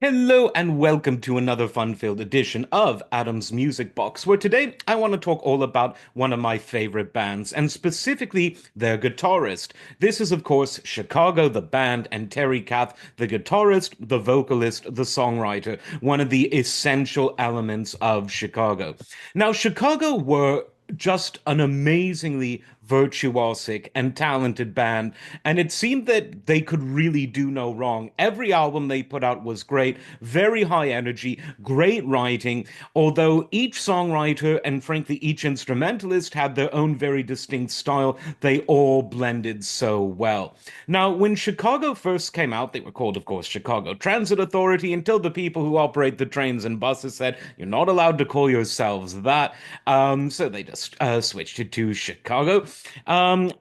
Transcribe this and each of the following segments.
Hello and welcome to another fun-filled edition of Adam's Music Box, where today I want to talk all about one of my favorite bands, and specifically their guitarist. This is, of course, Chicago, the band, and Terry Kath, the guitarist, the vocalist, the songwriter, one of the essential elements of Chicago. Now, Chicago were just an amazingly virtuosic and talented band, and it seemed that they could really do no wrong. Every album they put out was great, very high energy, great writing, although each songwriter and frankly each instrumentalist had their own very distinct style, they all blended so well. Now, when Chicago first came out, they were called, of course, Chicago Transit Authority until the people who operate the trains and buses said, you're not allowed to call yourselves that. So they just switched it to Chicago.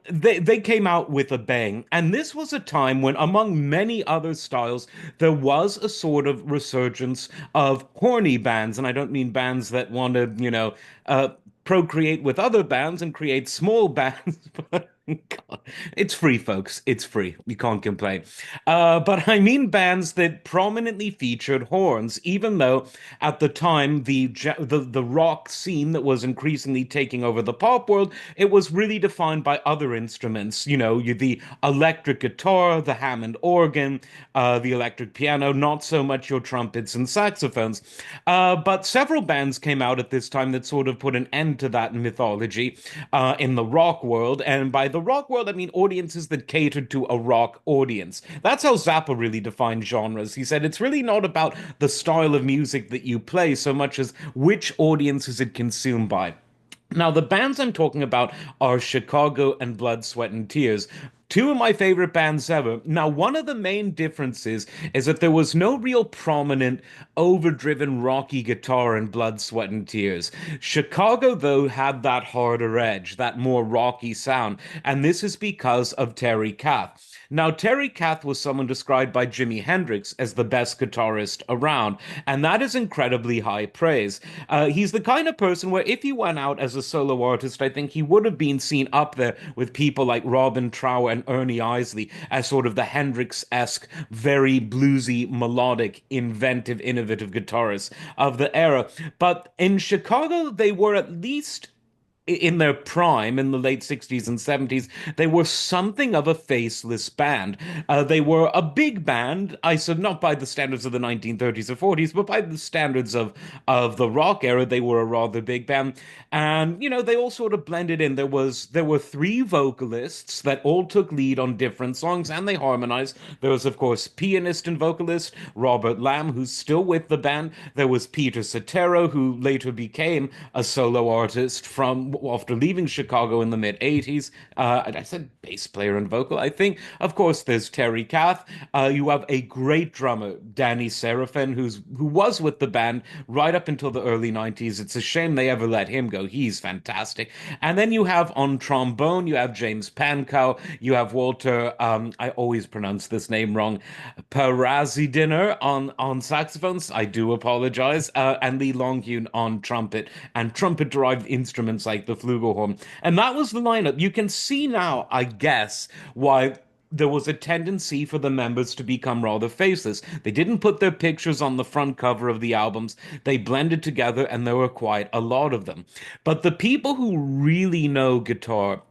They came out with a bang, and this was a time when, among many other styles, there was a sort of resurgence of horny bands, and I don't mean bands that want to, procreate with other bands and create small bands, but God, it's free, folks. It's free. You can't complain. But I mean bands that prominently featured horns, even though at the time the rock scene that was increasingly taking over the pop world, it was really defined by other instruments. The electric guitar, the Hammond organ, the electric piano, not so much your trumpets and saxophones. But several bands came out at this time that sort of put an end to that mythology in the rock world. And by the rock world, I mean audiences that catered to a rock audience. That's how Zappa really defined genres. He said it's really not about the style of music that you play so much as which audience is it consumed by. Now, the bands I'm talking about are Chicago and Blood, Sweat, and Tears. Two of my favorite bands ever. Now, one of the main differences is that there was no real prominent, overdriven, rocky guitar in Blood, Sweat, and Tears. Chicago, though, had that harder edge, that more rocky sound, and this is because of Terry Kath. Now, Terry Kath was someone described by Jimi Hendrix as the best guitarist around, and that is incredibly high praise. He's the kind of person where if he went out as a solo artist, I think he would have been seen up there with people like Robin Trower and Ernie Isley as sort of the Hendrix-esque, very bluesy, melodic, inventive, innovative guitarists of the era. But in Chicago, they were at least in their prime in the late 60s and 70s, they were something of a faceless band. They were a big band, I said not by the standards of the 1930s or 40s, but by the standards of the rock era, they were a rather big band. And, they all sort of blended in. There were three vocalists that all took lead on different songs and they harmonized. There was, of course, pianist and vocalist Robert Lamb, who's still with the band. There was Peter Cetero, who later became a solo artist from after leaving Chicago in the mid 80s. I said bass player and vocal, I think. Of course, there's Terry Kath. You have a great drummer, Danny Seraphin, who was with the band right up until the early 90s. It's a shame they ever let him go. He's fantastic. And then you have on trombone, you have James Pankow, you have Walter, I always pronounce this name wrong, Parazidiner on saxophones. I do apologize. And Lee Longhune on trumpet and trumpet-derived instruments like the flugelhorn. And that was the lineup. You can see now, I guess, why there was a tendency for the members to become rather faceless. They didn't put their pictures on the front cover of the albums. They blended together, and there were quite a lot of them. But the people who really know guitar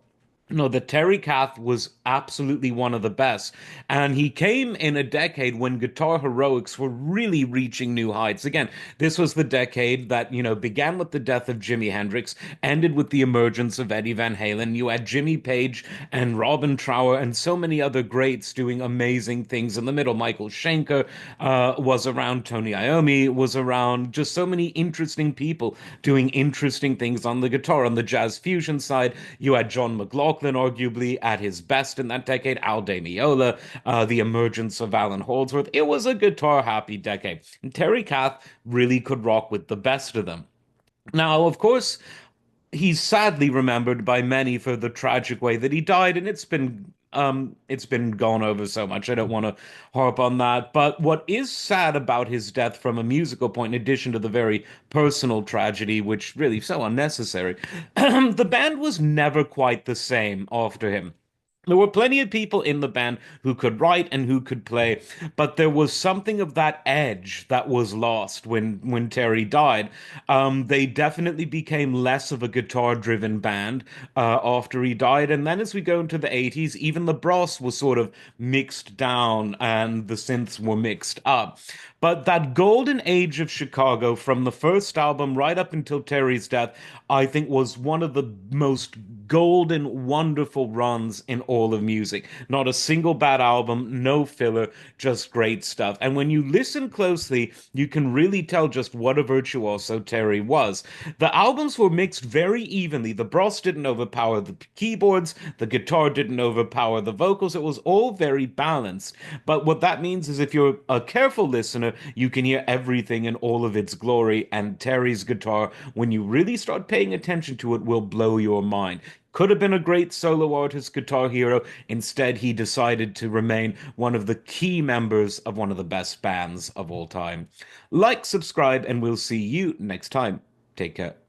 no, the Terry Kath was absolutely one of the best. And he came in a decade when guitar heroics were really reaching new heights. Again, this was the decade that, began with the death of Jimi Hendrix, ended with the emergence of Eddie Van Halen. You had Jimmy Page and Robin Trower and so many other greats doing amazing things in the middle. Michael Schenker was around, Tony Iommi was around, just so many interesting people doing interesting things on the guitar. On the jazz fusion side, you had John McLaughlin, arguably at his best in that decade, Al Di Meola, the emergence of Alan Holdsworth. It was a guitar happy decade. And Terry Kath really could rock with the best of them. Now, of course, he's sadly remembered by many for the tragic way that he died, and it's been gone over so much. I don't want to harp on that. But what is sad about his death from a musical point, in addition to the very personal tragedy, which really so unnecessary, the band was never quite the same after him. There were plenty of people in the band who could write and who could play, but there was something of that edge that was lost when Terry died. They definitely became less of a guitar-driven band after he died, and then as we go into the 80s, even the brass was sort of mixed down and the synths were mixed up. But that golden age of Chicago, from the first album right up until Terry's death, I think was one of the most golden, wonderful runs in all of music. Not a single bad album, no filler, just great stuff. And when you listen closely, you can really tell just what a virtuoso Terry was. The albums were mixed very evenly. The brass didn't overpower the keyboards, the guitar didn't overpower the vocals. It was all very balanced. But what that means is if you're a careful listener, you can hear everything in all of its glory. And Terry's guitar, when you really start paying attention to it, will blow your mind. Could have been a great solo artist, guitar hero. Instead, he decided to remain one of the key members of one of the best bands of all time. Like, subscribe, and we'll see you next time. Take care.